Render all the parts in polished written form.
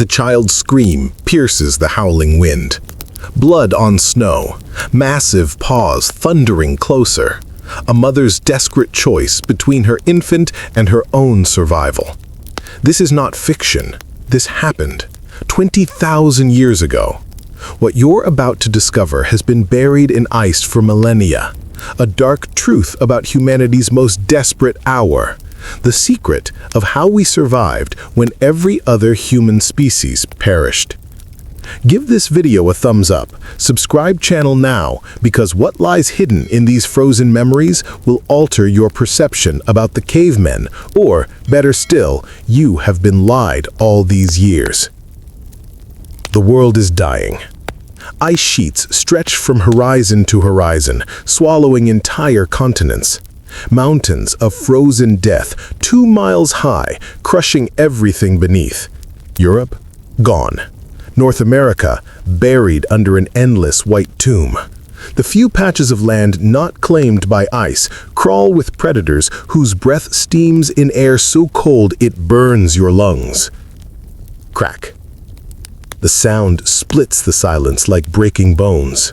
The child's scream pierces the howling wind. Blood on snow, massive paws thundering closer. A mother's desperate choice between her infant and her own survival. This is not fiction. This happened 20,000 years ago. What you're about to discover has been buried in ice for millennia. A dark truth about humanity's most desperate hour. The secret of how we survived when every other human species perished. Give this video a thumbs up, subscribe channel now, because what lies hidden in these frozen memories will alter your perception about the cavemen, or, better still, you have been lied all these years. The world is dying. Ice sheets stretch from horizon to horizon, swallowing entire continents. Mountains of frozen death, 2 miles high, crushing everything beneath. Europe, gone. North America, buried under an endless white tomb. The few patches of land not claimed by ice crawl with predators whose breath steams in air so cold it burns your lungs. Crack. The sound splits the silence like breaking bones.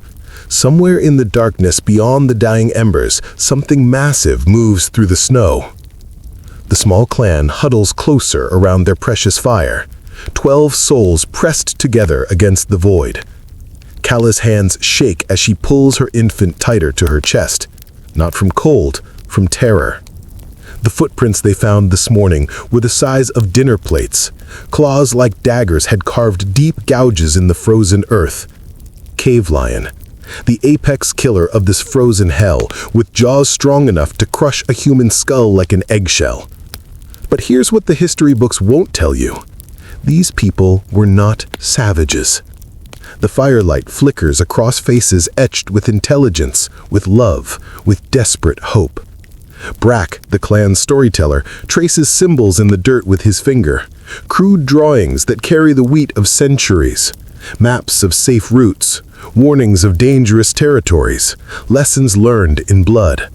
Somewhere in the darkness beyond the dying embers, something massive moves through the snow. The small clan huddles closer around their precious fire. 12 souls pressed together against the void. Kala's hands shake as she pulls her infant tighter to her chest. Not from cold, from terror. The footprints they found this morning were the size of dinner plates. Claws like daggers had carved deep gouges in the frozen earth. Cave lion. The apex killer of this frozen hell, with jaws strong enough to crush a human skull like an eggshell. But here's what the history books won't tell you. These people were not savages. The firelight flickers across faces etched with intelligence, with love, with desperate hope. Brack, the clan's storyteller, traces symbols in the dirt with his finger. Crude drawings that carry the weight of centuries. Maps of safe routes. Warnings of dangerous territories. Lessons learned in blood.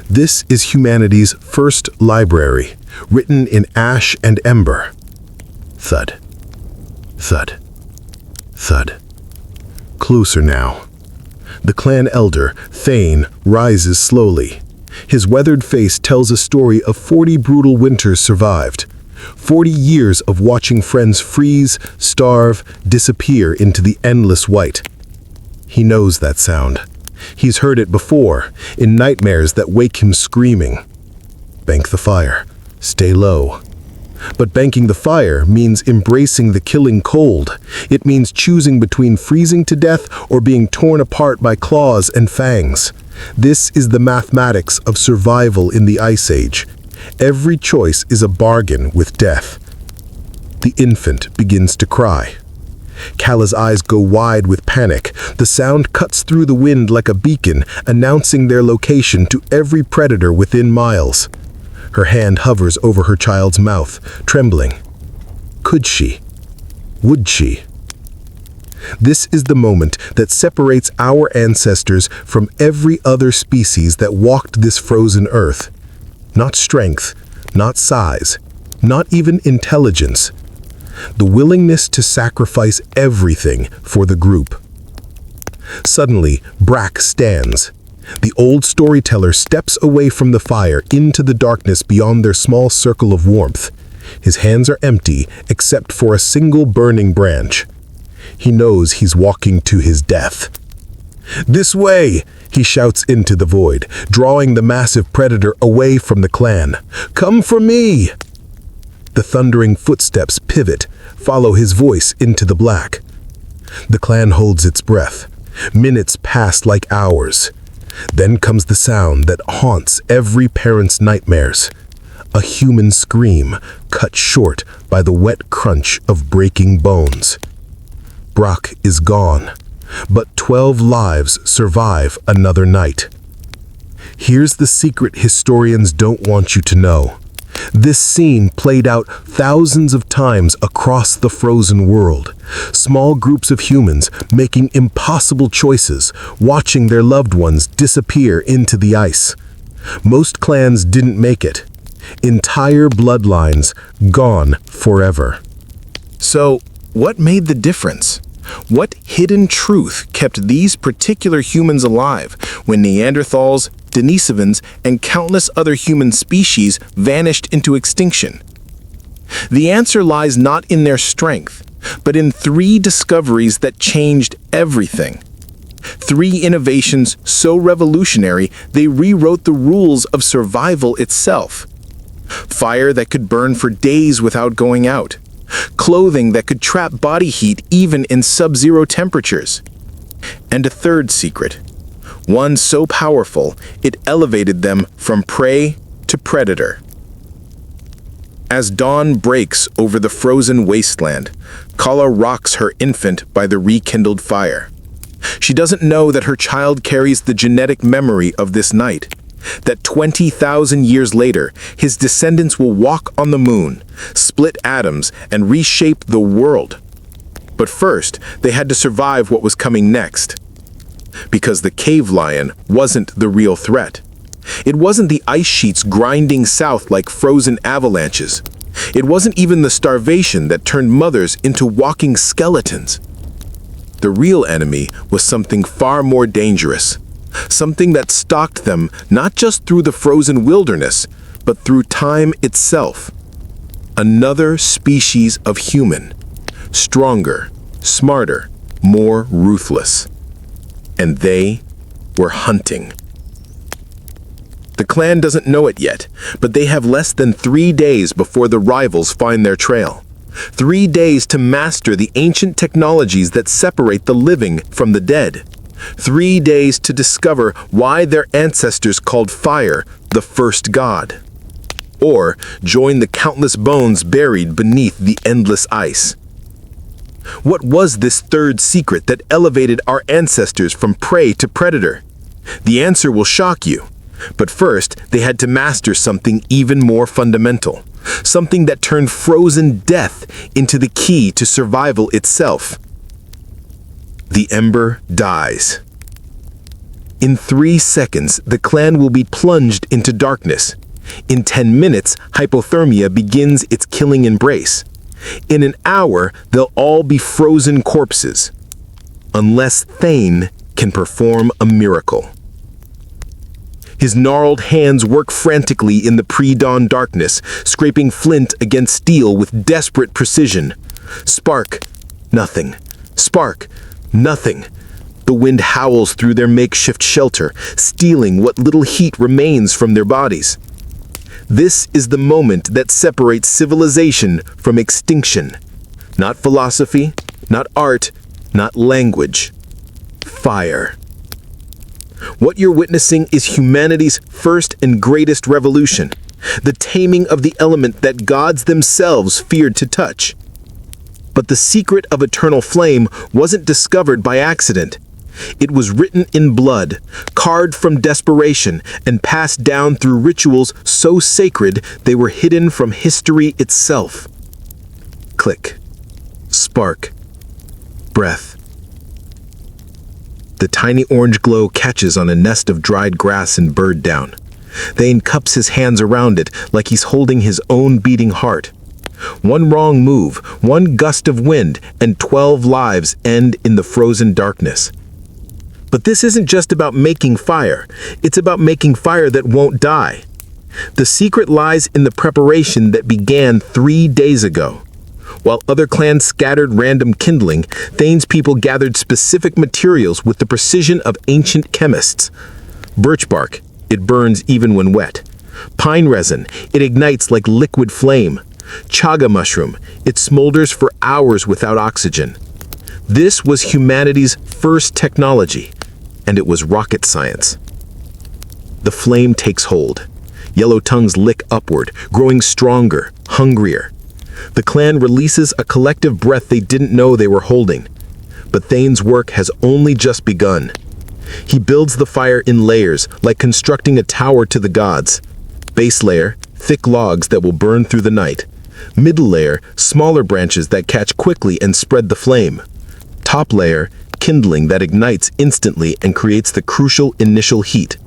This is humanity's first library, written in ash and ember. Thud. Thud. Thud. Closer now. The clan elder, Thane, rises slowly. His weathered face tells a story of 40 brutal winters survived. 40 years of watching friends freeze, starve, disappear into the endless white. He knows that sound. He's heard it before, in nightmares that wake him screaming. Bank the fire. Stay low. But banking the fire means embracing the killing cold. It means choosing between freezing to death or being torn apart by claws and fangs. This is the mathematics of survival in the Ice Age. Every choice is a bargain with death. The infant begins to cry. Kala's eyes go wide with panic. The sound cuts through the wind like a beacon, announcing their location to every predator within miles. Her hand hovers over her child's mouth, trembling. Could she? Would she? This is the moment that separates our ancestors from every other species that walked this frozen earth. Not strength, not size, not even intelligence. The willingness to sacrifice everything for the group. Suddenly, Brack stands. The old storyteller steps away from the fire into the darkness beyond their small circle of warmth. His hands are empty except for a single burning branch. He knows he's walking to his death. "This way!" he shouts into the void, drawing the massive predator away from the clan. "Come for me!" The thundering footsteps pivot, follow his voice into the black. The clan holds its breath. Minutes pass like hours. Then comes the sound that haunts every parent's nightmares. A human scream, cut short by the wet crunch of breaking bones. Brock is gone, but 12 lives survive another night. Here's the secret historians don't want you to know. This scene played out thousands of times across the frozen world. Small groups of humans making impossible choices, watching their loved ones disappear into the ice. Most clans didn't make it. Entire bloodlines gone forever. So, What made the difference? What hidden truth kept these particular humans alive when Neanderthals, Denisovans, and countless other human species vanished into extinction? The answer lies not in their strength, but in 3 discoveries that changed everything. 3 innovations so revolutionary they rewrote the rules of survival itself. Fire that could burn for days without going out. Clothing that could trap body heat even in sub-zero temperatures. And a 3rd secret, one so powerful it elevated them from prey to predator. As dawn breaks over the frozen wasteland, Kala rocks her infant by the rekindled fire. She doesn't know that her child carries the genetic memory of this night, that 20,000 years later, his descendants will walk on the moon, split atoms, and reshape the world. But first, they had to survive what was coming next. Because the cave lion wasn't the real threat. It wasn't the ice sheets grinding south like frozen avalanches. It wasn't even the starvation that turned mothers into walking skeletons. The real enemy was something far more dangerous. Something that stalked them not just through the frozen wilderness, but through time itself. Another species of human. Stronger, smarter, more ruthless. And they were hunting. The clan doesn't know it yet, but they have less than 3 days before the rivals find their trail. 3 days to master the ancient technologies that separate the living from the dead. 3 days to discover why their ancestors called fire the first god. Or join the countless bones buried beneath the endless ice. What was this 3rd secret that elevated our ancestors from prey to predator? The answer will shock you. But first, they had to master something even more fundamental. Something that turned frozen death into the key to survival itself. The ember dies. In 3 seconds, the clan will be plunged into darkness. In 10 minutes, hypothermia begins its killing embrace. In an hour, they'll all be frozen corpses. Unless Thane can perform a miracle. His gnarled hands work frantically in the pre-dawn darkness, scraping flint against steel with desperate precision. Spark, nothing. Spark, nothing. The wind howls through their makeshift shelter, stealing what little heat remains from their bodies. This is the moment that separates civilization from extinction. Not philosophy, not art, not language. Fire. What you're witnessing is humanity's first and greatest revolution, the taming of the element that gods themselves feared to touch. But the secret of eternal flame wasn't discovered by accident. It was written in blood, carved from desperation, and passed down through rituals so sacred they were hidden from history itself. Click. Spark. Breath. The tiny orange glow catches on a nest of dried grass and bird down. Thane cups his hands around it like he's holding his own beating heart. One wrong move, one gust of wind, and 12 lives end in the frozen darkness. But this isn't just about making fire. It's about making fire that won't die. The secret lies in the preparation that began 3 days ago. While other clans scattered random kindling, Thane's people gathered specific materials with the precision of ancient chemists. Birch bark, it burns even when wet. Pine resin, it ignites like liquid flame. Chaga mushroom, it smolders for hours without oxygen. This was humanity's first technology, and it was rocket science. The flame takes hold. Yellow tongues lick upward, growing stronger, hungrier. The clan releases a collective breath they didn't know they were holding. But Thane's work has only just begun. He builds the fire in layers, like constructing a tower to the gods. Base layer, thick logs that will burn through the night. Middle layer, smaller branches that catch quickly and spread the flame. Top layer, kindling that ignites instantly and creates the crucial initial heat.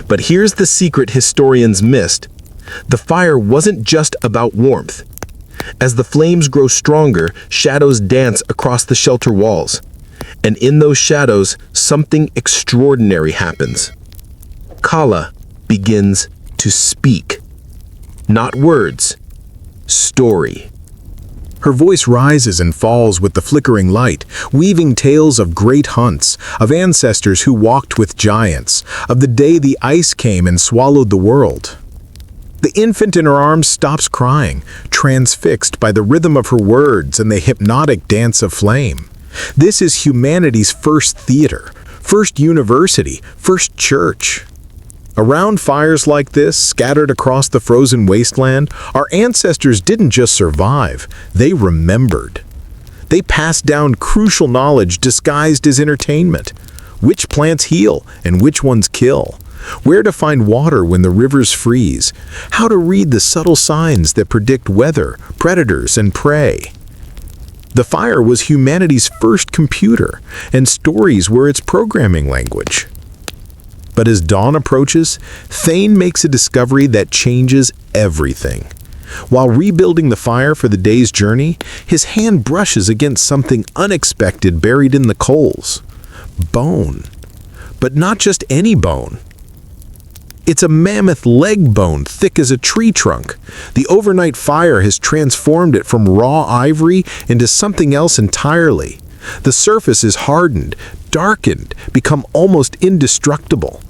But here's the secret historians missed. The fire wasn't just about warmth. As the flames grow stronger, shadows dance across the shelter walls. And in those shadows, something extraordinary happens. Kala begins to speak. Not words, story. Her voice rises and falls with the flickering light, weaving tales of great hunts, of ancestors who walked with giants, of the day the ice came and swallowed the world. The infant in her arms stops crying, transfixed by the rhythm of her words and the hypnotic dance of flame. This is humanity's first theater, first university, first church. Around fires like this, scattered across the frozen wasteland, our ancestors didn't just survive, they remembered. They passed down crucial knowledge disguised as entertainment. Which plants heal and which ones kill. Where to find water when the rivers freeze. How to read the subtle signs that predict weather, predators, and prey. The fire was humanity's first computer, and stories were its programming language. But as dawn approaches, Thane makes a discovery that changes everything. While rebuilding the fire for the day's journey, his hand brushes against something unexpected buried in the coals. Bone. But not just any bone. It's a mammoth leg bone thick as a tree trunk. The overnight fire has transformed it from raw ivory into something else entirely. The surface is hardened, darkened, become almost indestructible.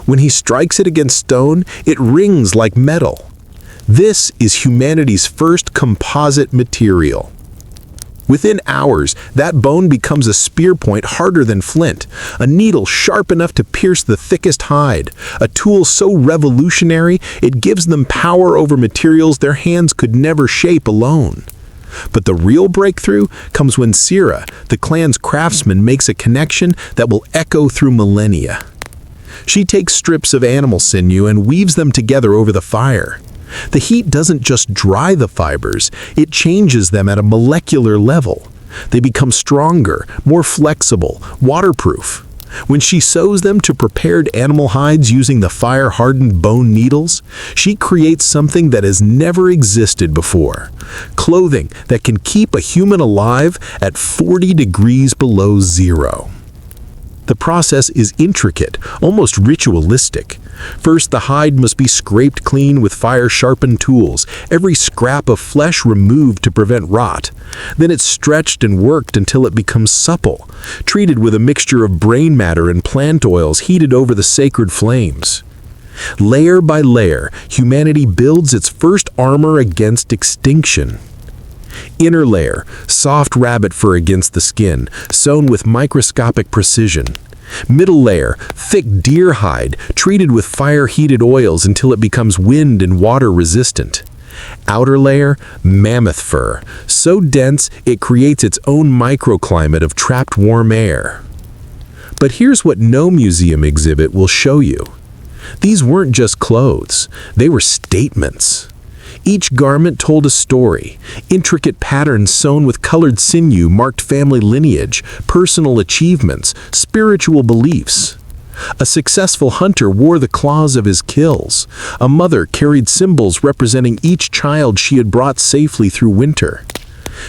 When he strikes it against stone, it rings like metal. This is humanity's first composite material. Within hours, that bone becomes a spear point harder than flint, a needle sharp enough to pierce the thickest hide, a tool so revolutionary it gives them power over materials their hands could never shape alone. But the real breakthrough comes when Sira, the clan's craftsman, makes a connection that will echo through millennia. She takes strips of animal sinew and weaves them together over the fire. The heat doesn't just dry the fibers, it changes them at a molecular level. They become stronger, more flexible, waterproof. When she sews them to prepared animal hides using the fire-hardened bone needles, she creates something that has never existed before. Clothing that can keep a human alive at 40 degrees below zero. The process is intricate, almost ritualistic. First, the hide must be scraped clean with fire-sharpened tools, every scrap of flesh removed to prevent rot. Then it's stretched and worked until it becomes supple, treated with a mixture of brain matter and plant oils heated over the sacred flames. Layer by layer, humanity builds its first armor against extinction. Inner layer, soft rabbit fur against the skin, sewn with microscopic precision. Middle layer, thick deer hide, treated with fire-heated oils until it becomes wind and water resistant. Outer layer, mammoth fur, so dense it creates its own microclimate of trapped warm air. But here's what no museum exhibit will show you. These weren't just clothes, they were statements. Each garment told a story. Intricate patterns sewn with colored sinew marked family lineage, personal achievements, spiritual beliefs. A successful hunter wore the claws of his kills. A mother carried symbols representing each child she had brought safely through winter.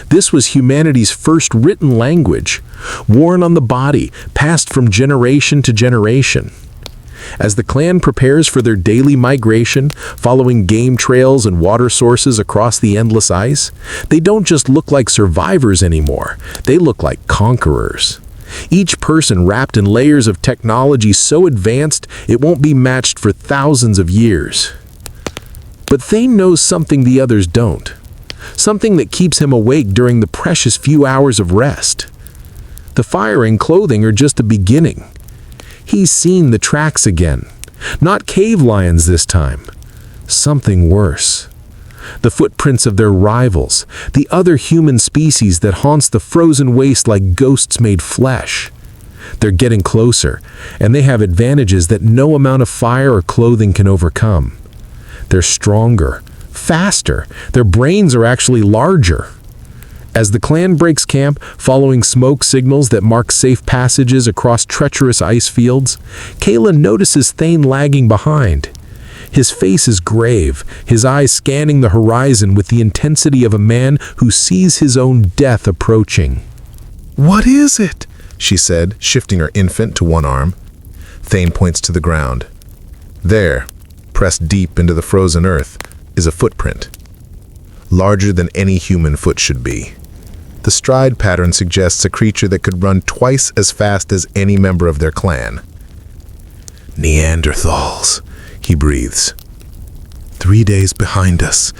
This was humanity's first written language, worn on the body, passed from generation to generation. As the clan prepares for their daily migration, following game trails and water sources across the endless ice, they don't just look like survivors anymore, they look like conquerors. Each person wrapped in layers of technology so advanced it won't be matched for thousands of years. But Thane knows something the others don't. Something that keeps him awake during the precious few hours of rest. The fire and clothing are just the beginning. He's seen the tracks again. Not cave lions this time. Something worse. The footprints of their rivals, the other human species that haunts the frozen waste like ghosts made flesh. They're getting closer, and they have advantages that no amount of fire or clothing can overcome. They're stronger, faster, their brains are actually larger. As the clan breaks camp, following smoke signals that mark safe passages across treacherous ice fields, Kayla notices Thane lagging behind. His face is grave, his eyes scanning the horizon with the intensity of a man who sees his own death approaching. "What is it?" she said, shifting her infant to one arm. Thane points to the ground. There, pressed deep into the frozen earth, is a footprint, larger than any human foot should be. The stride pattern suggests a creature that could run twice as fast as any member of their clan. "Neanderthals," he breathes. 3 days behind us,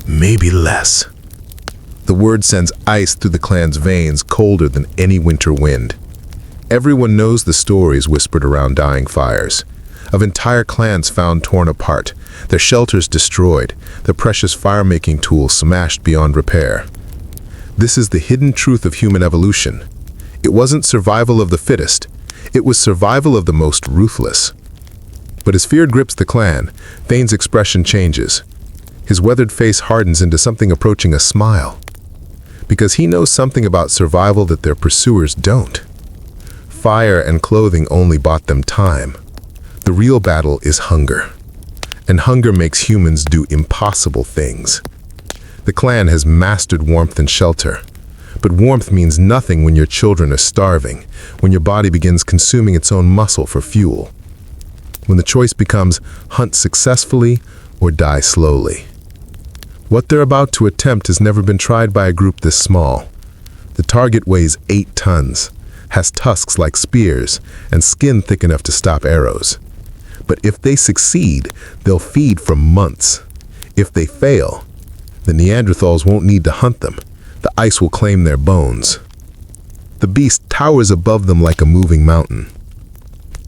maybe less." The word sends ice through the clan's veins, colder than any winter wind. Everyone knows the stories whispered around dying fires, of entire clans found torn apart, their shelters destroyed, their precious fire-making tools smashed beyond repair. This is the hidden truth of human evolution. It wasn't survival of the fittest, it was survival of the most ruthless. But as fear grips the clan, Thane's expression changes. His weathered face hardens into something approaching a smile. Because he knows something about survival that their pursuers don't. Fire and clothing only bought them time. The real battle is hunger. And hunger makes humans do impossible things. The clan has mastered warmth and shelter. But warmth means nothing when your children are starving, when your body begins consuming its own muscle for fuel. When the choice becomes hunt successfully or die slowly. What they're about to attempt has never been tried by a group this small. The target weighs 8 tons, has tusks like spears, and skin thick enough to stop arrows. But if they succeed, they'll feed for months. If they fail, the Neanderthals won't need to hunt them. The ice will claim their bones. The beast towers above them like a moving mountain.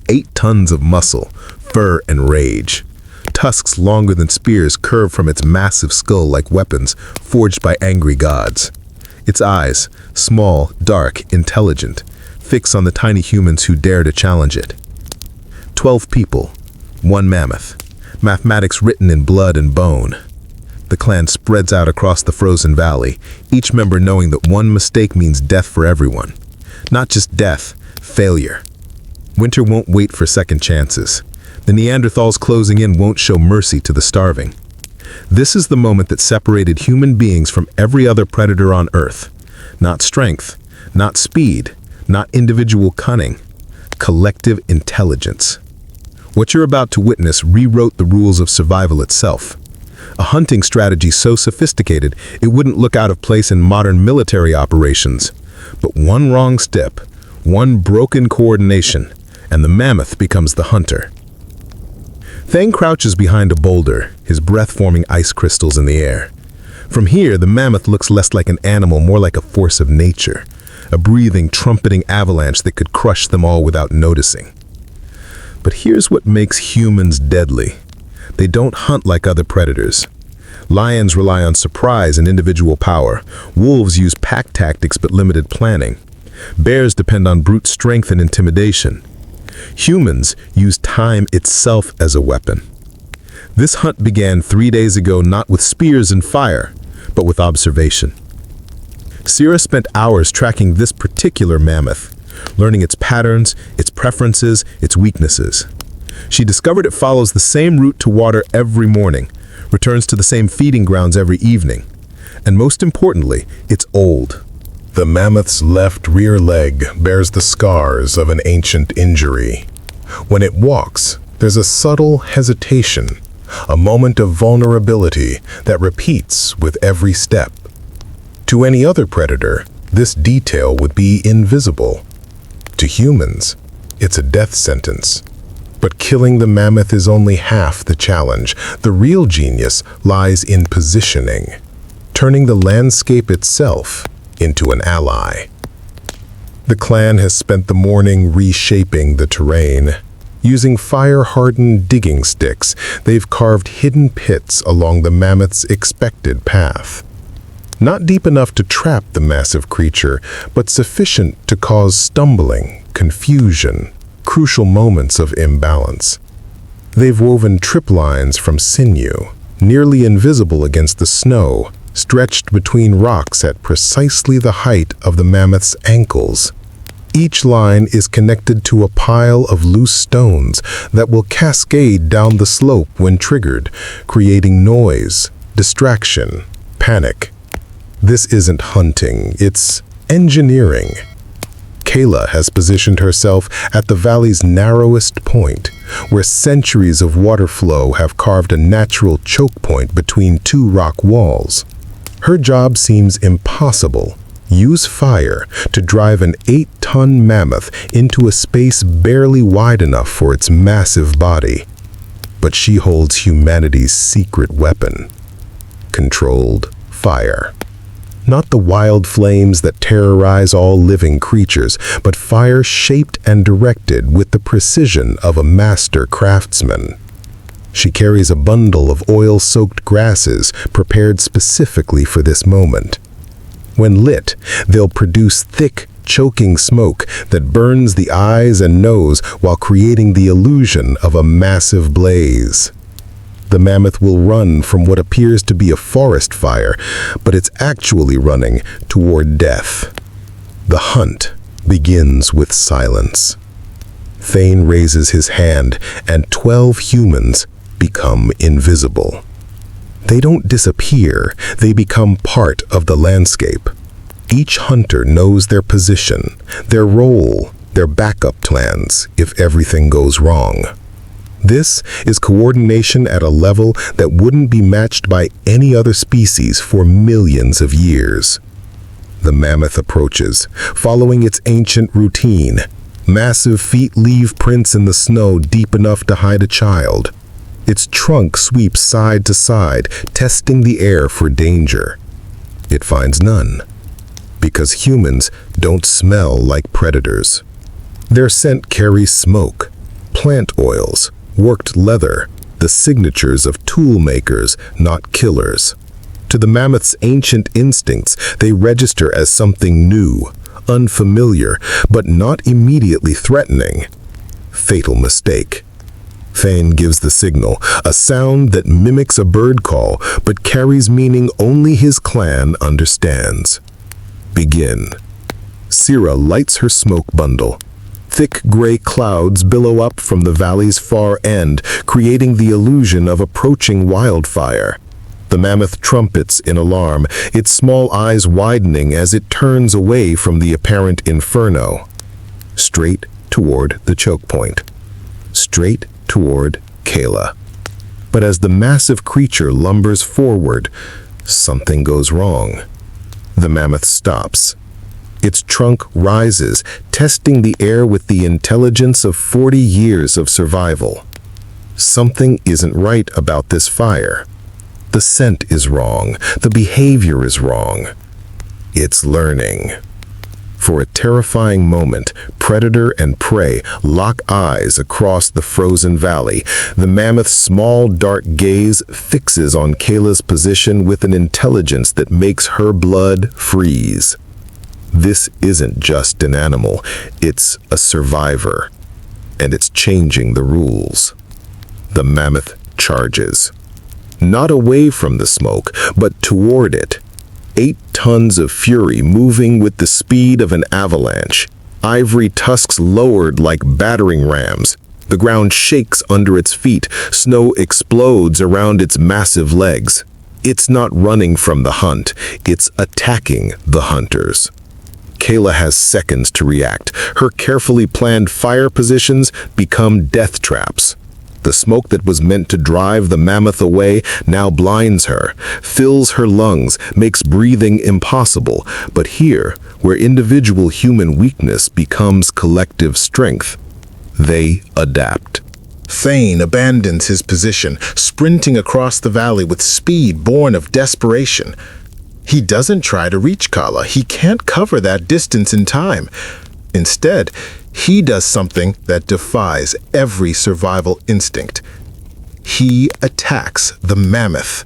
8 tons of muscle, fur, and rage. Tusks longer than spears curve from its massive skull like weapons forged by angry gods. Its eyes, small, dark, intelligent, fix on the tiny humans who dare to challenge it. 12 people, 1 mammoth, mathematics written in blood and bone. The clan spreads out across the frozen valley, each member knowing that one mistake means death for everyone. Not just death, failure. Winter won't wait for second chances. The Neanderthals closing in won't show mercy to the starving. This is the moment that separated human beings from every other predator on Earth. Not strength, not speed, not individual cunning. Collective intelligence. What you're about to witness rewrote the rules of survival itself. A hunting strategy so sophisticated it wouldn't look out of place in modern military operations. But one wrong step, one broken coordination, and the mammoth becomes the hunter. Thane crouches behind a boulder, his breath forming ice crystals in the air. From here, the mammoth looks less like an animal, more like a force of nature, a breathing, trumpeting avalanche that could crush them all without noticing. But here's what makes humans deadly. They don't hunt like other predators. Lions rely on surprise and individual power. Wolves use pack tactics but limited planning. Bears depend on brute strength and intimidation. Humans use time itself as a weapon. This hunt began 3 days ago not with spears and fire, but with observation. Sierra spent hours tracking this particular mammoth, learning its patterns, its preferences, its weaknesses. She discovered it follows the same route to water every morning, returns to the same feeding grounds every evening, and most importantly, it's old. The mammoth's left rear leg bears the scars of an ancient injury. When it walks, there's a subtle hesitation, a moment of vulnerability that repeats with every step. To any other predator, this detail would be invisible. To humans, it's a death sentence. But killing the mammoth is only half the challenge. The real genius lies in positioning, turning the landscape itself into an ally. The clan has spent the morning reshaping the terrain. Using fire-hardened digging sticks, they've carved hidden pits along the mammoth's expected path. Not deep enough to trap the massive creature, but sufficient to cause stumbling, confusion, crucial moments of imbalance. They've woven trip lines from sinew, nearly invisible against the snow, stretched between rocks at precisely the height of the mammoth's ankles. Each line is connected to a pile of loose stones that will cascade down the slope when triggered, creating noise, distraction, panic. This isn't hunting, it's engineering. Kayla has positioned herself at the valley's narrowest point, where centuries of water flow have carved a natural choke point between two rock walls. Her job seems impossible. Use fire to drive an 8-ton mammoth into a space barely wide enough for its massive body. But she holds humanity's secret weapon: controlled fire. Not the wild flames that terrorize all living creatures, but fire shaped and directed with the precision of a master craftsman. She carries a bundle of oil-soaked grasses prepared specifically for this moment. When lit, they'll produce thick, choking smoke that burns the eyes and nose while creating the illusion of a massive blaze. The mammoth will run from what appears to be a forest fire, but it's actually running toward death. The hunt begins with silence. Thane raises his hand, and 12 humans become invisible. They don't disappear, they become part of the landscape. Each hunter knows their position, their role, their backup plans if everything goes wrong. This is coordination at a level that wouldn't be matched by any other species for millions of years. The mammoth approaches, following its ancient routine. Massive feet leave prints in the snow deep enough to hide a child. Its trunk sweeps side to side, testing the air for danger. It finds none, because humans don't smell like predators. Their scent carries smoke, plant oils, worked leather, the signatures of tool makers, not killers. To the mammoth's ancient instincts, they register as something new, unfamiliar, but not immediately threatening. Fatal mistake. Thane gives the signal, a sound that mimics a bird call, but carries meaning only his clan understands. Begin. Sira lights her smoke bundle. Thick gray clouds billow up from the valley's far end, creating the illusion of approaching wildfire. The mammoth trumpets in alarm, its small eyes widening as it turns away from the apparent inferno. Straight toward the choke point. Straight toward Kayla. But as the massive creature lumbers forward, something goes wrong. The mammoth stops. Its trunk rises, testing the air with the intelligence of 40 years of survival. Something isn't right about this fire. The scent is wrong. The behavior is wrong. It's learning. For a terrifying moment, predator and prey lock eyes across the frozen valley. The mammoth's small, dark gaze fixes on Kayla's position with an intelligence that makes her blood freeze. This isn't just an animal, it's a survivor, and it's changing the rules. The mammoth charges. Not away from the smoke, but toward it. 8 tons of fury moving with the speed of an avalanche. Ivory tusks lowered like battering rams. The ground shakes under its feet. Snow explodes around its massive legs. It's not running from the hunt, it's attacking the hunters. Kayla has seconds to react. Her carefully planned fire positions become death traps. The smoke that was meant to drive the mammoth away now blinds her, fills her lungs, makes breathing impossible. But here, where individual human weakness becomes collective strength, they adapt. Thane abandons his position, sprinting across the valley with speed born of desperation. He doesn't try to reach Kala. He can't cover that distance in time. Instead, he does something that defies every survival instinct. He attacks the mammoth.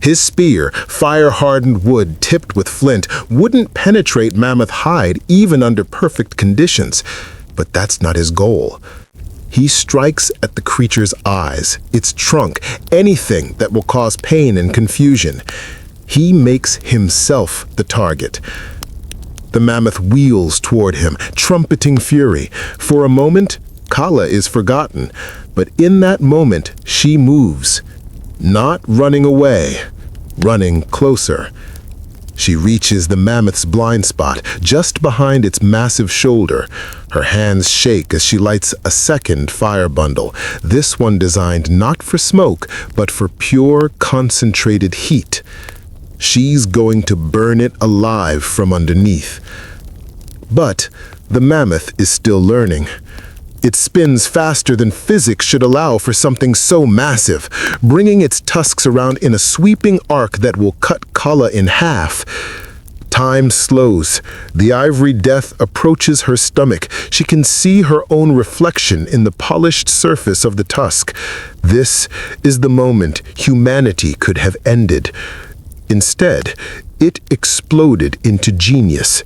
His spear, fire-hardened wood tipped with flint, wouldn't penetrate mammoth hide even under perfect conditions. But that's not his goal. He strikes at the creature's eyes, its trunk, anything that will cause pain and confusion. He makes himself the target. The mammoth wheels toward him, trumpeting fury. For a moment, Kala is forgotten, but in that moment, she moves. Not running away, running closer. She reaches the mammoth's blind spot, just behind its massive shoulder. Her hands shake as she lights a second fire bundle, this one designed not for smoke, but for pure, concentrated heat. She's going to burn it alive from underneath. But the mammoth is still learning. It spins faster than physics should allow for something so massive, bringing its tusks around in a sweeping arc that will cut Kala in half. Time slows. The ivory death approaches her stomach. She can see her own reflection in the polished surface of the tusk. This is the moment humanity could have ended. Instead, it exploded into genius.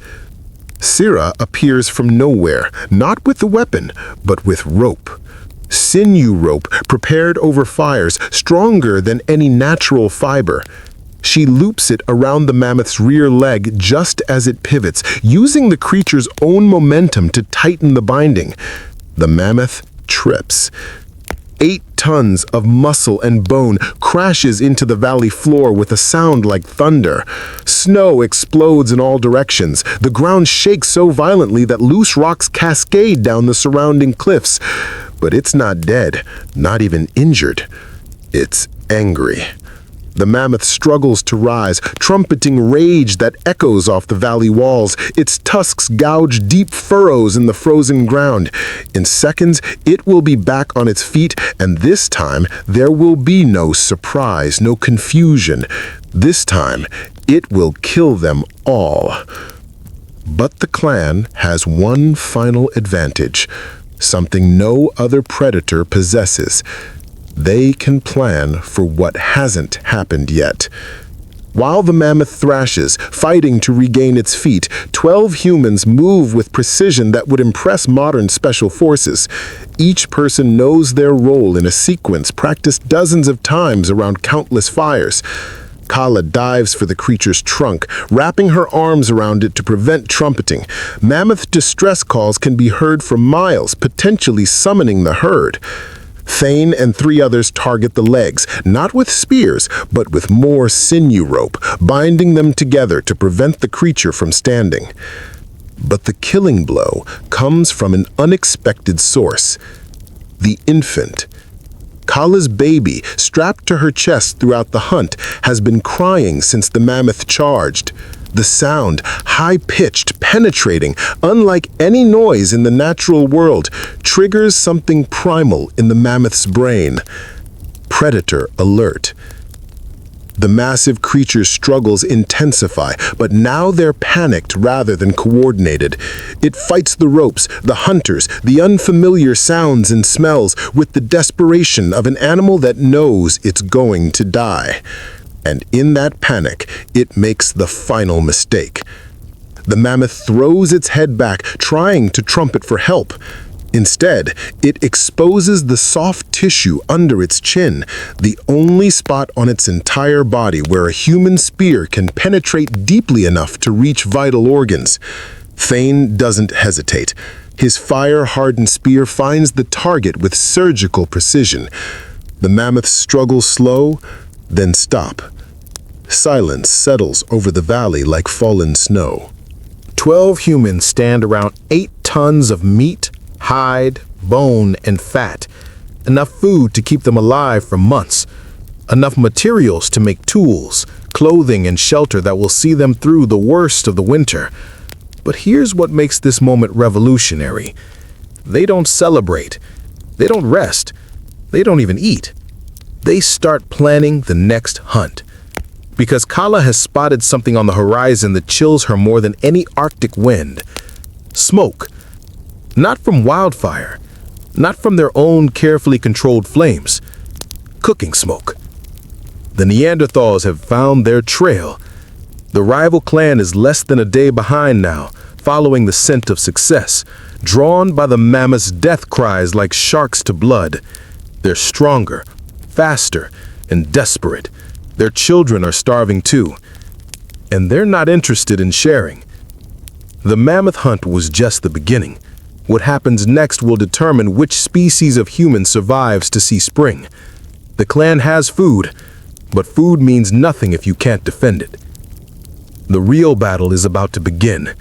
Sira appears from nowhere, not with the weapon, but with rope. Sinew rope prepared over fires, stronger than any natural fiber. She loops it around the mammoth's rear leg just as it pivots, using the creature's own momentum to tighten the binding. The mammoth trips. 8 tons of muscle and bone crashes into the valley floor with a sound like thunder. Snow explodes in all directions. The ground shakes so violently that loose rocks cascade down the surrounding cliffs. But it's not dead, not even injured. It's angry. The mammoth struggles to rise, trumpeting rage that echoes off the valley walls. Its tusks gouge deep furrows in the frozen ground. In seconds, it will be back on its feet, and this time, there will be no surprise, no confusion. This time, it will kill them all. But the clan has one final advantage, something no other predator possesses. They can plan for what hasn't happened yet. While the mammoth thrashes, fighting to regain its feet, 12 humans move with precision that would impress modern special forces. Each person knows their role in a sequence practiced dozens of times around countless fires. Kala dives for the creature's trunk, wrapping her arms around it to prevent trumpeting. Mammoth distress calls can be heard for miles, potentially summoning the herd. Thane and 3 others target the legs, not with spears, but with more sinew rope, binding them together to prevent the creature from standing. But the killing blow comes from an unexpected source: the infant. Kala's baby, strapped to her chest throughout the hunt, has been crying since the mammoth charged. The sound, high-pitched, penetrating, unlike any noise in the natural world, triggers something primal in the mammoth's brain. Predator alert. The massive creature's struggles intensify, but now they're panicked rather than coordinated. It fights the ropes, the hunters, the unfamiliar sounds and smells with the desperation of an animal that knows it's going to die. And in that panic, it makes the final mistake. The mammoth throws its head back, trying to trumpet for help. Instead, it exposes the soft tissue under its chin, the only spot on its entire body where a human spear can penetrate deeply enough to reach vital organs. Thane doesn't hesitate. His fire-hardened spear finds the target with surgical precision. The mammoth struggles slow, then stop. Silence settles over the valley like fallen snow. 12 humans stand around 8 tons of meat, hide, bone, and fat. Enough food to keep them alive for months. Enough materials to make tools, clothing, and shelter that will see them through the worst of the winter. But here's what makes this moment revolutionary. They don't celebrate. They don't rest. They don't even eat. They start planning the next hunt. Because Kala has spotted something on the horizon that chills her more than any Arctic wind. Smoke. Not from wildfire. Not from their own carefully controlled flames. Cooking smoke. The Neanderthals have found their trail. The rival clan is less than a day behind now, following the scent of success, drawn by the mammoth's death cries like sharks to blood. They're stronger, faster, and desperate. Their children are starving too, and they're not interested in sharing. The mammoth hunt was just the beginning. What happens next will determine which species of human survives to see spring. The clan has food, but food means nothing if you can't defend it. The real battle is about to begin,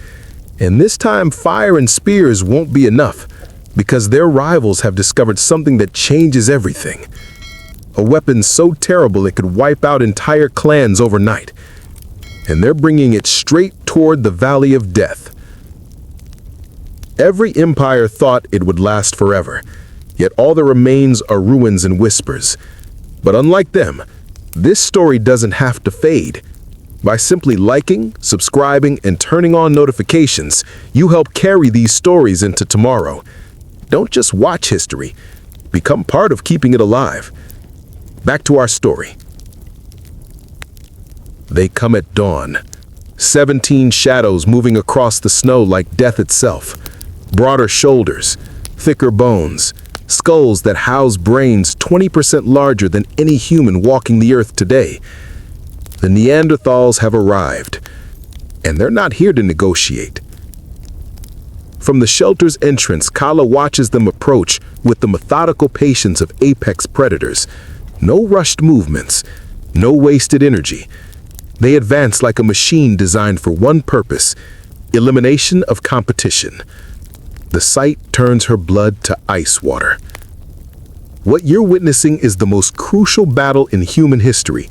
and this time fire and spears won't be enough, because their rivals have discovered something that changes everything. A weapon so terrible it could wipe out entire clans overnight, and they're bringing it straight toward the Valley of Death. Every empire thought it would last forever, yet all that remains are ruins and whispers. But unlike them, this story doesn't have to fade. By simply liking, subscribing, and turning on notifications, you help carry these stories into tomorrow. Don't just watch history, become part of keeping it alive. Back to our story. They come at dawn. 17 shadows moving across the snow like death itself. Broader shoulders, thicker bones, skulls that house brains 20% larger than any human walking the earth today. The Neanderthals have arrived, and they're not here to negotiate. From the shelter's entrance, Kala watches them approach with the methodical patience of apex predators. No rushed movements, no wasted energy. They advance like a machine designed for one purpose: elimination of competition. The sight turns her blood to ice water. What you're witnessing is the most crucial battle in human history,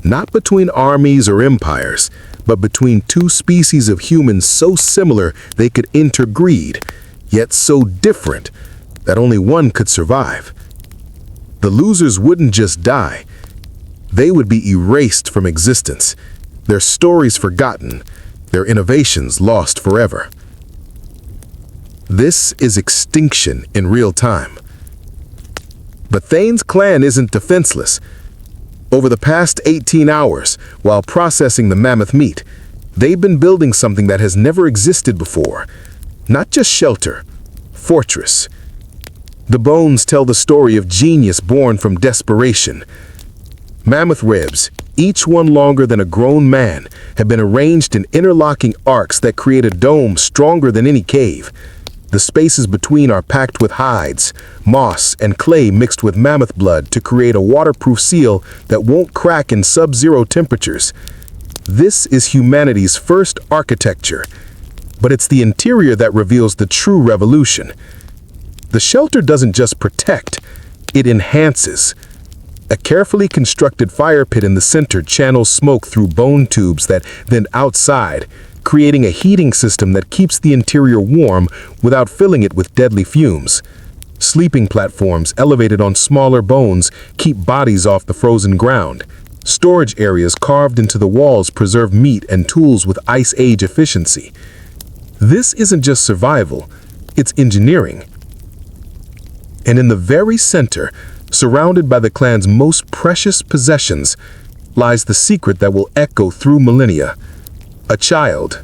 not between armies or empires, but between two species of humans so similar they could interbreed, yet so different that only one could survive. The losers wouldn't just die, they would be erased from existence, their stories forgotten, their innovations lost forever. This is extinction in real time. But Thane's clan isn't defenseless. Over the past 18 hours, while processing the mammoth meat, they've been building something that has never existed before. Not just shelter, fortress. The bones tell the story of genius born from desperation. Mammoth ribs, each one longer than a grown man, have been arranged in interlocking arcs that create a dome stronger than any cave. The spaces between are packed with hides, moss, and clay mixed with mammoth blood to create a waterproof seal that won't crack in sub-zero temperatures. This is humanity's first architecture, but it's the interior that reveals the true revolution. The shelter doesn't just protect, it enhances. A carefully constructed fire pit in the center channels smoke through bone tubes that then outside, creating a heating system that keeps the interior warm without filling it with deadly fumes. Sleeping platforms elevated on smaller bones keep bodies off the frozen ground. Storage areas carved into the walls preserve meat and tools with Ice Age efficiency. This isn't just survival, it's engineering. And in the very center, surrounded by the clan's most precious possessions, lies the secret that will echo through millennia. A child.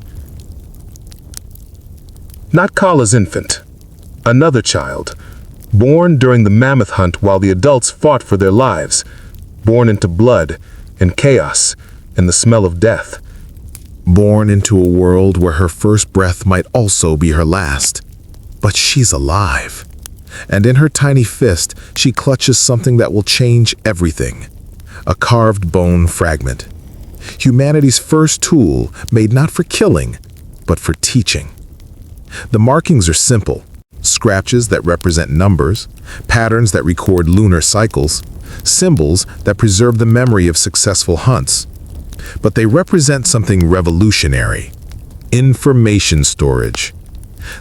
Not Kala's infant. Another child. Born during the mammoth hunt while the adults fought for their lives. Born into blood and chaos and the smell of death. Born into a world where her first breath might also be her last. But she's alive. And in her tiny fist, she clutches something that will change everything. A carved bone fragment. Humanity's first tool made not for killing, but for teaching. The markings are simple. Scratches that represent numbers, patterns that record lunar cycles, symbols that preserve the memory of successful hunts. But they represent something revolutionary. Information storage.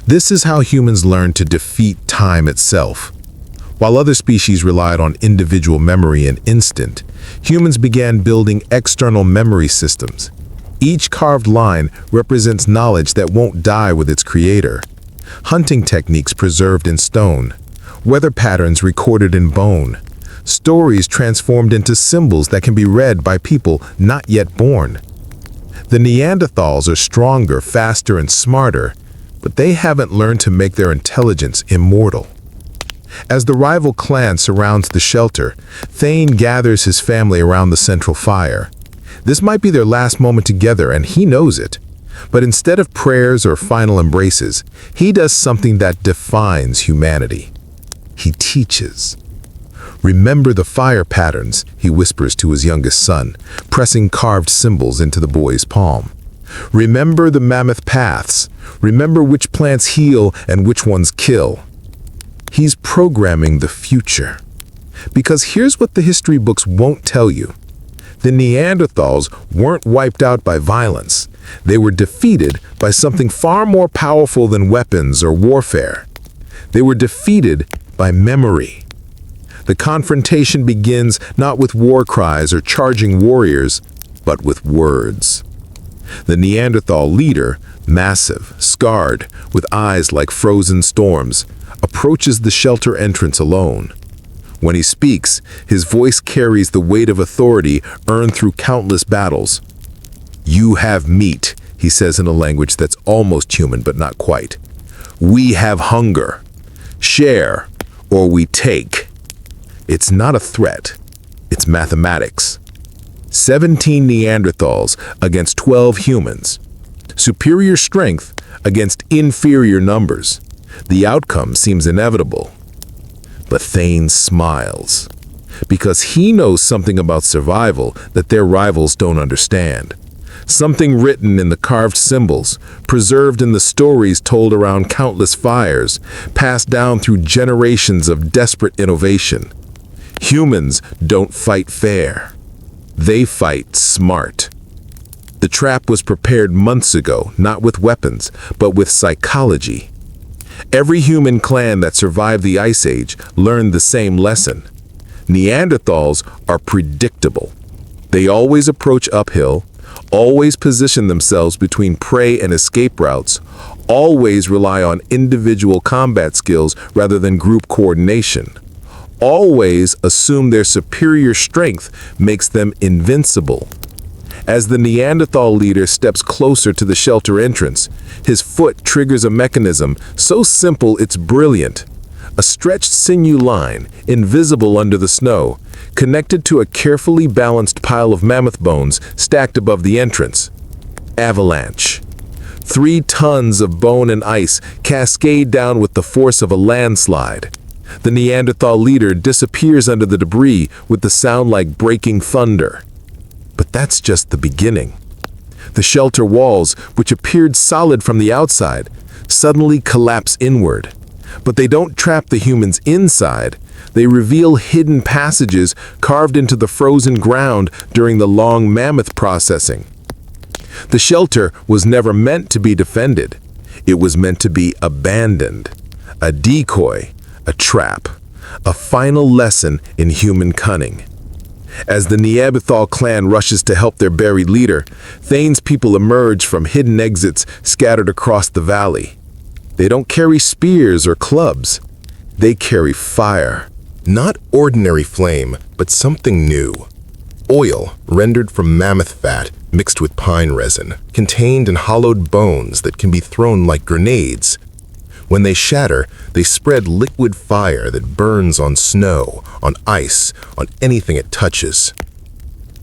This is how humans learned to defeat time itself. While other species relied on individual memory and instinct, humans began building external memory systems. Each carved line represents knowledge that won't die with its creator. Hunting techniques preserved in stone, weather patterns recorded in bone, stories transformed into symbols that can be read by people not yet born. The Neanderthals are stronger, faster, and smarter, but they haven't learned to make their intelligence immortal. As the rival clan surrounds the shelter, Thane gathers his family around the central fire. This might be their last moment together, and he knows it. But instead of prayers or final embraces, he does something that defines humanity. He teaches. Remember the fire patterns, he whispers to his youngest son, pressing carved symbols into the boy's palm. Remember the mammoth paths. Remember which plants heal and which ones kill. He's programming the future. Because here's what the history books won't tell you. The Neanderthals weren't wiped out by violence. They were defeated by something far more powerful than weapons or warfare. They were defeated by memory. The confrontation begins not with war cries or charging warriors, but with words. The Neanderthal leader, massive, scarred, with eyes like frozen storms, approaches the shelter entrance alone. When he speaks, his voice carries the weight of authority earned through countless battles. "You have meat," he says in a language that's almost human but not quite. "We have hunger. Share, or we take." It's not a threat. It's mathematics. 17 Neanderthals against 12 humans. Superior strength against inferior numbers. The outcome seems inevitable. But Thane smiles, because he knows something about survival that their rivals don't understand. Something written in the carved symbols, preserved in the stories told around countless fires, passed down through generations of desperate innovation. Humans don't fight fair. They fight smart. The trap was prepared months ago, not with weapons, but with psychology. Every human clan that survived the Ice Age learned the same lesson. Neanderthals are predictable. They always approach uphill, always position themselves between prey and escape routes, always rely on individual combat skills rather than group coordination, always assume their superior strength makes them invincible. As the Neanderthal leader steps closer to the shelter entrance, his foot triggers a mechanism so simple it's brilliant. A stretched sinew line, invisible under the snow, connected to a carefully balanced pile of mammoth bones stacked above the entrance. Avalanche. 3 tons of bone and ice cascade down with the force of a landslide. The Neanderthal leader disappears under the debris with the sound like breaking thunder. But that's just the beginning. The shelter walls, which appeared solid from the outside, suddenly collapse inward. But they don't trap the humans inside. They reveal hidden passages carved into the frozen ground during the long mammoth processing. The shelter was never meant to be defended. It was meant to be abandoned. A decoy, a trap, a final lesson in human cunning. As the Neanderthal clan rushes to help their buried leader, Thane's people emerge from hidden exits scattered across the valley. They don't carry spears or clubs. They carry fire. Not ordinary flame, but something new. Oil, rendered from mammoth fat, mixed with pine resin, contained in hollowed bones that can be thrown like grenades. When they shatter, they spread liquid fire that burns on snow, on ice, on anything it touches.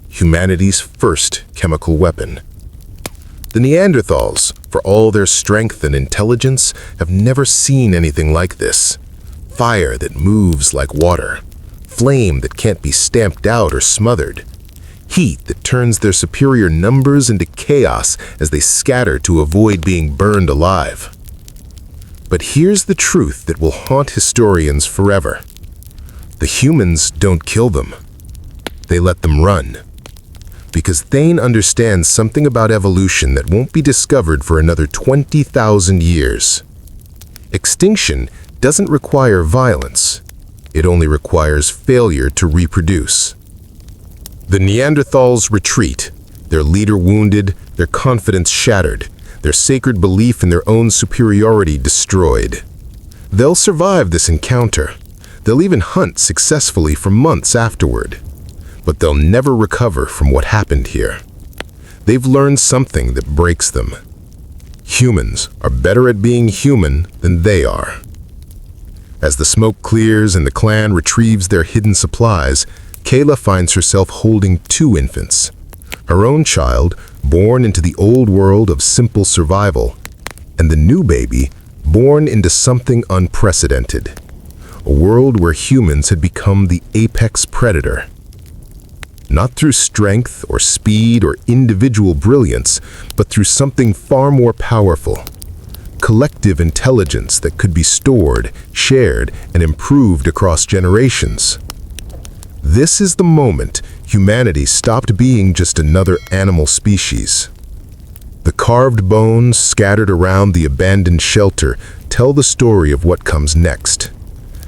Humanity's first chemical weapon. The Neanderthals, for all their strength and intelligence, have never seen anything like this. Fire that moves like water. Flame that can't be stamped out or smothered. Heat that turns their superior numbers into chaos as they scatter to avoid being burned alive. But here's the truth that will haunt historians forever. The humans don't kill them. They let them run. Because Thane understands something about evolution that won't be discovered for another 20,000 years. Extinction doesn't require violence. It only requires failure to reproduce. The Neanderthals retreat, their leader wounded, their confidence shattered, their sacred belief in their own superiority destroyed. They'll survive this encounter. They'll even hunt successfully for months afterward. But they'll never recover from what happened here. They've learned something that breaks them. Humans are better at being human than they are. As the smoke clears and the clan retrieves their hidden supplies, Kayla finds herself holding 2 infants. Her own child, born into the old world of simple survival, and the new baby, born into something unprecedented. A world where humans had become the apex predator. Not through strength or speed or individual brilliance, but through something far more powerful. Collective intelligence that could be stored, shared, and improved across generations. This is the moment humanity stopped being just another animal species. The carved bones scattered around the abandoned shelter tell the story of what comes next.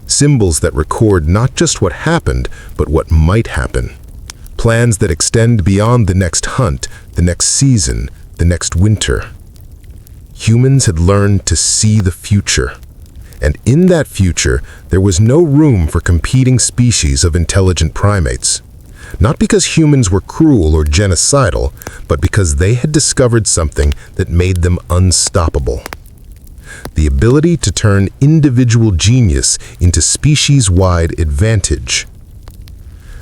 Symbols that record not just what happened, but what might happen. Plans that extend beyond the next hunt, the next season, the next winter. Humans had learned to see the future. And in that future, there was no room for competing species of intelligent primates. Not because humans were cruel or genocidal, but because they had discovered something that made them unstoppable. The ability to turn individual genius into species-wide advantage.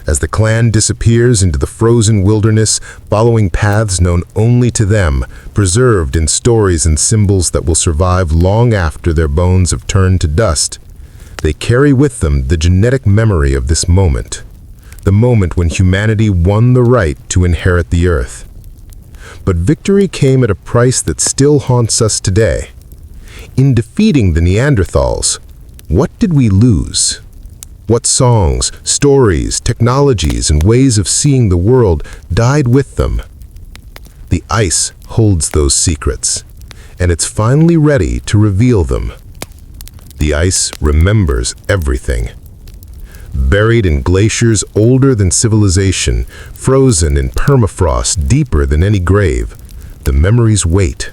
As the clan disappears into the frozen wilderness, following paths known only to them, preserved in stories and symbols that will survive long after their bones have turned to dust, they carry with them the genetic memory of this moment. The moment when humanity won the right to inherit the earth. But victory came at a price that still haunts us today. In defeating the Neanderthals, what did we lose? What songs, stories, technologies, and ways of seeing the world died with them? The ice holds those secrets, and it's finally ready to reveal them. The ice remembers everything. Buried in glaciers older than civilization, frozen in permafrost deeper than any grave, the memories wait.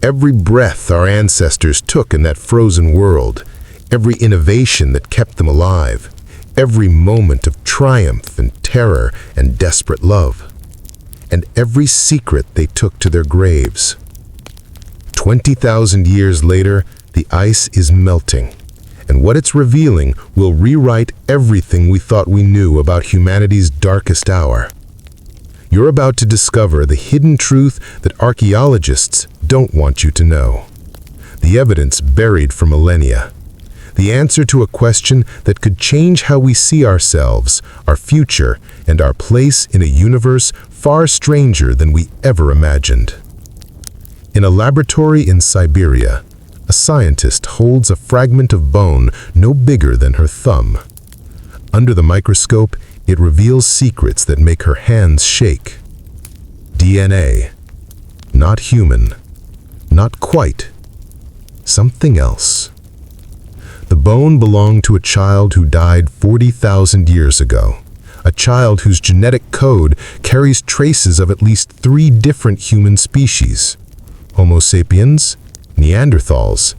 Every breath our ancestors took in that frozen world, every innovation that kept them alive, every moment of triumph and terror and desperate love, and every secret they took to their graves. 20,000 years later, the ice is melting, and what it's revealing will rewrite everything we thought we knew about humanity's darkest hour. You're about to discover the hidden truth that archaeologists don't want you to know. The evidence buried for millennia. The answer to a question that could change how we see ourselves, our future, and our place in a universe far stranger than we ever imagined. In a laboratory in Siberia, a scientist holds a fragment of bone no bigger than her thumb. Under the microscope, it reveals secrets that make her hands shake. DNA. Not human. Not quite. Something else. The bone belonged to a child who died 40,000 years ago. A child whose genetic code carries traces of at least 3 different human species. Homo sapiens, Neanderthals,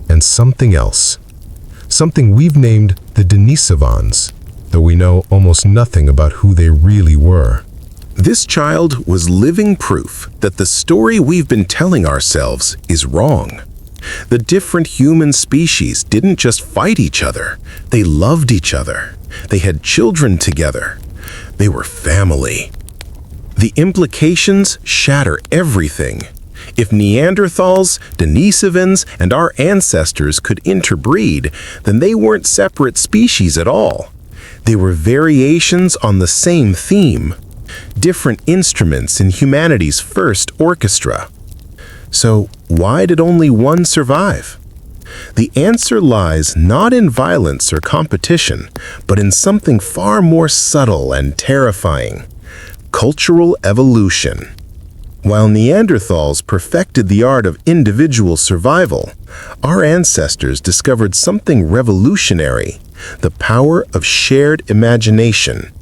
and something else. Something we've named the Denisovans, though we know almost nothing about who they really were. This child was living proof that the story we've been telling ourselves is wrong. The different human species didn't just fight each other, they loved each other. They had children together. They were family. The implications shatter everything. If Neanderthals, Denisovans, and our ancestors could interbreed, then they weren't separate species at all. They were variations on the same theme, different instruments in humanity's first orchestra. So why did only one survive? The answer lies not in violence or competition, but in something far more subtle and terrifying: cultural evolution. While Neanderthals perfected the art of individual survival, our ancestors discovered something revolutionary: the power of shared imagination.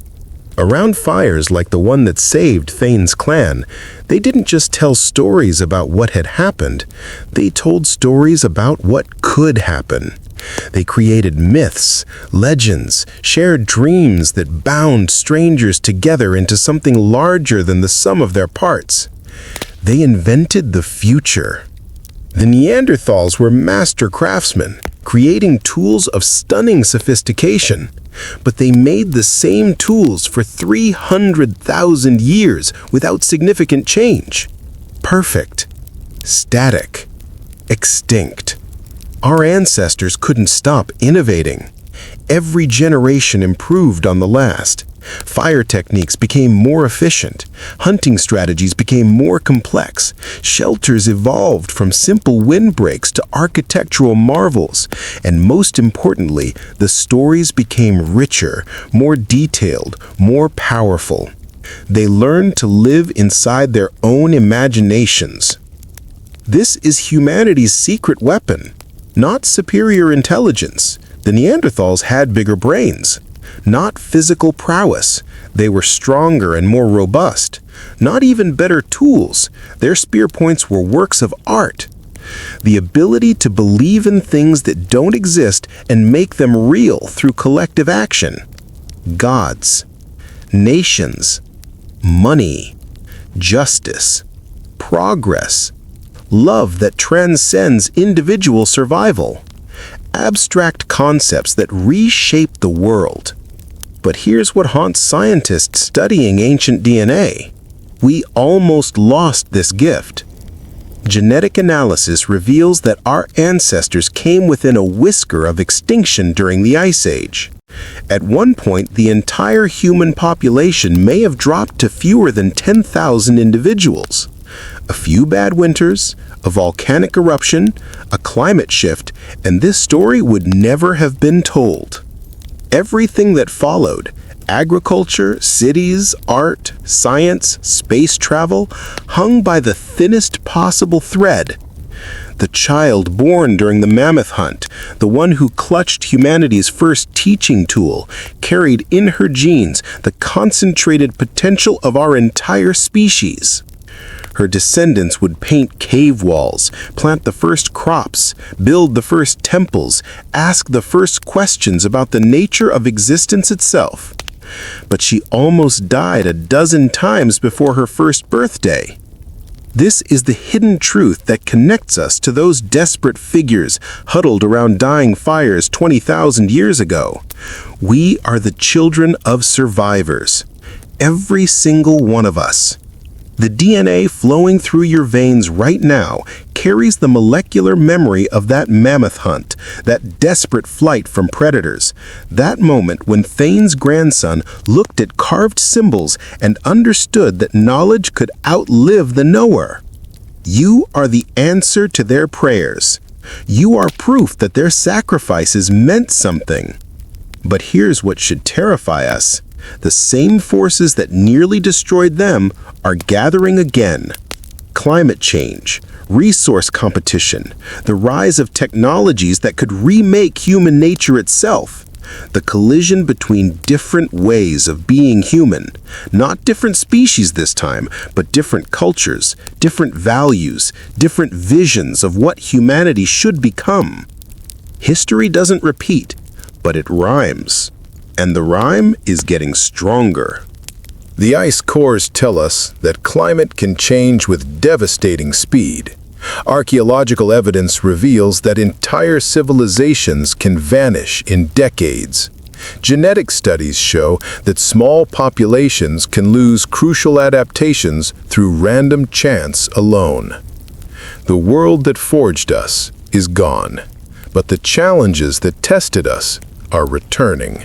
Around fires like the one that saved Thane's clan, they didn't just tell stories about what had happened, they told stories about what could happen. They created myths, legends, shared dreams that bound strangers together into something larger than the sum of their parts. They invented the future. The Neanderthals were master craftsmen, creating tools of stunning sophistication. But they made the same tools for 300,000 years without significant change. Perfect. Static. Extinct. Our ancestors couldn't stop innovating. Every generation improved on the last. Fire techniques became more efficient. Hunting strategies became more complex. Shelters evolved from simple windbreaks to architectural marvels. And most importantly, the stories became richer, more detailed, more powerful. They learned to live inside their own imaginations. This is humanity's secret weapon, not superior intelligence. The Neanderthals had bigger brains. Not physical prowess. They were stronger and more robust. Not even better tools. Their spear points were works of art. The ability to believe in things that don't exist and make them real through collective action. Gods. Nations. Money. Justice. Progress. Love that transcends individual survival. Abstract concepts that reshape the world. But here's what haunts scientists studying ancient DNA. We almost lost this gift. Genetic analysis reveals that our ancestors came within a whisker of extinction during the Ice Age. At one point, the entire human population may have dropped to fewer than 10,000 individuals. A few bad winters, a volcanic eruption, a climate shift, and this story would never have been told. Everything that followed, agriculture, cities, art, science, space travel, hung by the thinnest possible thread. The child born during the mammoth hunt, the one who clutched humanity's first teaching tool, carried in her genes the concentrated potential of our entire species. Her descendants would paint cave walls, plant the first crops, build the first temples, ask the first questions about the nature of existence itself. But she almost died a dozen times before her first birthday. This is the hidden truth that connects us to those desperate figures huddled around dying fires 20,000 years ago. We are the children of survivors. Every single one of us. The DNA flowing through your veins right now carries the molecular memory of that mammoth hunt, that desperate flight from predators, that moment when Thane's grandson looked at carved symbols and understood that knowledge could outlive the knower. You are the answer to their prayers. You are proof that their sacrifices meant something. But here's what should terrify us. The same forces that nearly destroyed them are gathering again. Climate change, resource competition, the rise of technologies that could remake human nature itself. The collision between different ways of being human. Not different species this time, but different cultures, different values, different visions of what humanity should become. History doesn't repeat, but it rhymes. And the rhyme is getting stronger. The ice cores tell us that climate can change with devastating speed. Archaeological evidence reveals that entire civilizations can vanish in decades. Genetic studies show that small populations can lose crucial adaptations through random chance alone. The world that forged us is gone, but the challenges that tested us are returning.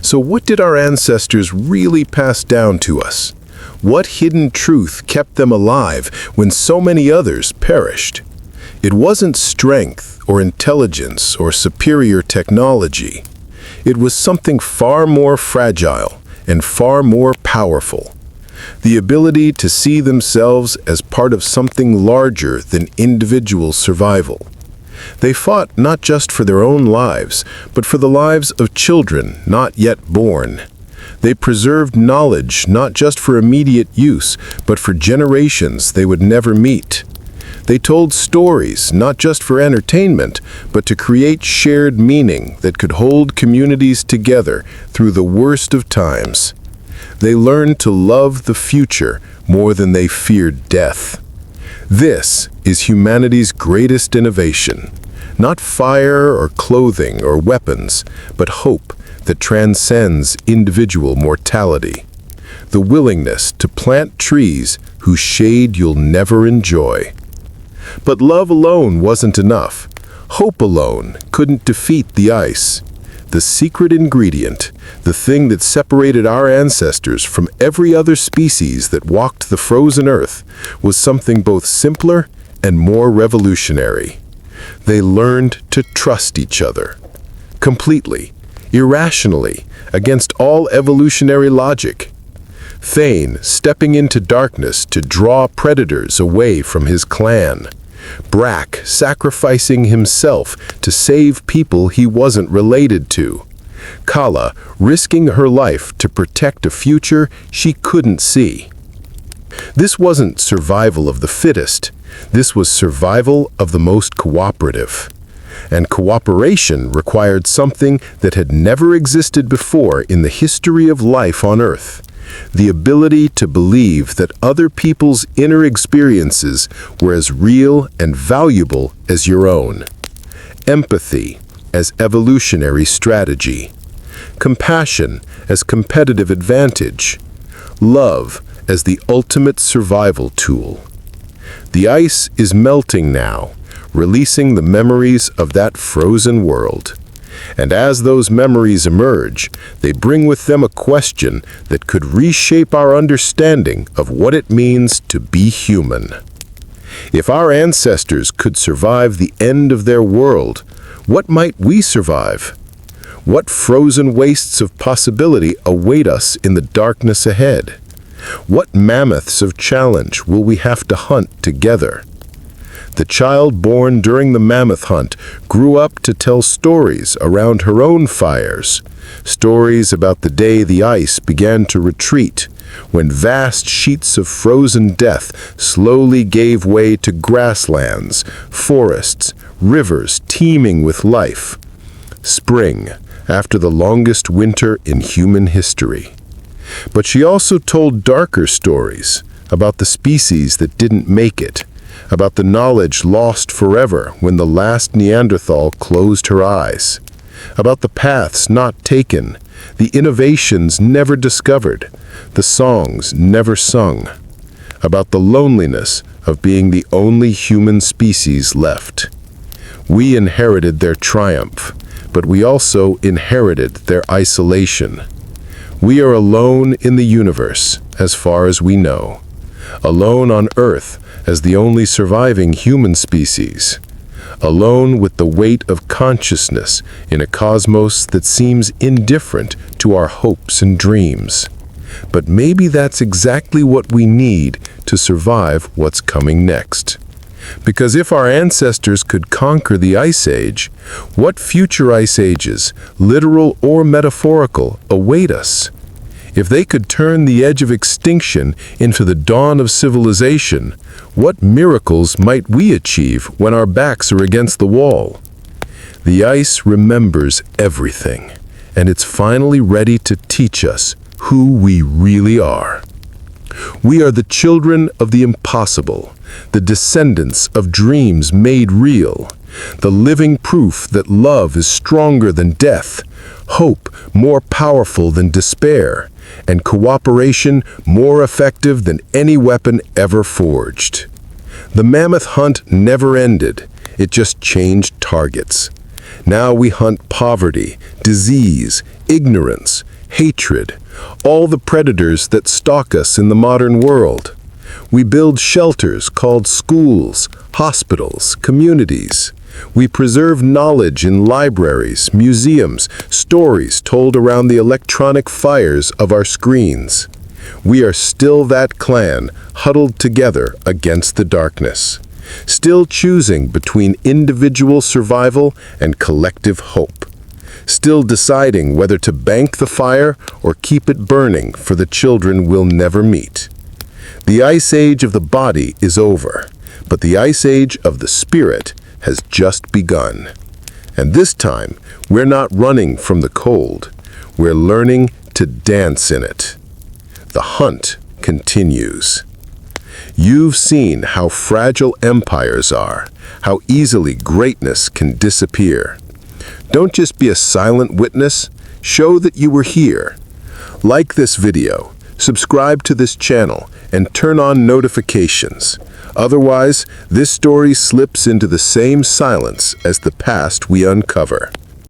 So what did our ancestors really pass down to us? What hidden truth kept them alive when so many others perished? It wasn't strength or intelligence or superior technology. It was something far more fragile and far more powerful. The ability to see themselves as part of something larger than individual survival. They fought not just for their own lives, but for the lives of children not yet born. They preserved knowledge not just for immediate use, but for generations they would never meet. They told stories not just for entertainment, but to create shared meaning that could hold communities together through the worst of times. They learned to love the future more than they feared death. This is humanity's greatest innovation. Not fire or clothing or weapons, but hope that transcends individual mortality. The willingness to plant trees whose shade you'll never enjoy. But love alone wasn't enough. Hope alone couldn't defeat the ice. The secret ingredient, the thing that separated our ancestors from every other species that walked the frozen earth, was something both simpler and more revolutionary. They learned to trust each other. Completely, irrationally, against all evolutionary logic. Thane stepping into darkness to draw predators away from his clan. Brack sacrificing himself to save people he wasn't related to. Kala risking her life to protect a future she couldn't see. This wasn't survival of the fittest. This was survival of the most cooperative. And cooperation required something that had never existed before in the history of life on Earth. The ability to believe that other people's inner experiences were as real and valuable as your own. Empathy as evolutionary strategy. Compassion as competitive advantage. Love as the ultimate survival tool. The ice is melting now, releasing the memories of that frozen world. And as those memories emerge, they bring with them a question that could reshape our understanding of what it means to be human. If our ancestors could survive the end of their world, what might we survive? What frozen wastes of possibility await us in the darkness ahead? What mammoths of challenge will we have to hunt together? The child born during the mammoth hunt grew up to tell stories around her own fires, stories about the day the ice began to retreat, when vast sheets of frozen death slowly gave way to grasslands, forests, rivers teeming with life. Spring, after the longest winter in human history. But she also told darker stories about the species that didn't make it, about the knowledge lost forever when the last Neanderthal closed her eyes, about the paths not taken, the innovations never discovered, the songs never sung, about the loneliness of being the only human species left. We inherited their triumph, but we also inherited their isolation. We are alone in the universe, as far as we know. Alone on Earth as the only surviving human species. Alone with the weight of consciousness in a cosmos that seems indifferent to our hopes and dreams. But maybe that's exactly what we need to survive what's coming next. Because if our ancestors could conquer the Ice Age, what future Ice Ages, literal or metaphorical, await us? If they could turn the edge of extinction into the dawn of civilization, what miracles might we achieve when our backs are against the wall? The ice remembers everything, and it's finally ready to teach us who we really are. We are the children of the impossible, the descendants of dreams made real, the living proof that love is stronger than death, hope more powerful than despair, and cooperation more effective than any weapon ever forged. The mammoth hunt never ended, it just changed targets. Now we hunt poverty, disease, ignorance, hatred, all the predators that stalk us in the modern world. We build shelters called schools, hospitals, communities. We preserve knowledge in libraries, museums, stories told around the electronic fires of our screens. We are still that clan, huddled together against the darkness, still choosing between individual survival and collective hope, still deciding whether to bank the fire or keep it burning for the children we'll never meet. The Ice Age of the body is over, but the Ice Age of the spirit has just begun. And this time, we're not running from the cold. We're learning to dance in it. The hunt continues. You've seen how fragile empires are, how easily greatness can disappear. Don't just be a silent witness, show that you were here. Like this video, subscribe to this channel, and turn on notifications. Otherwise, this story slips into the same silence as the past we uncover.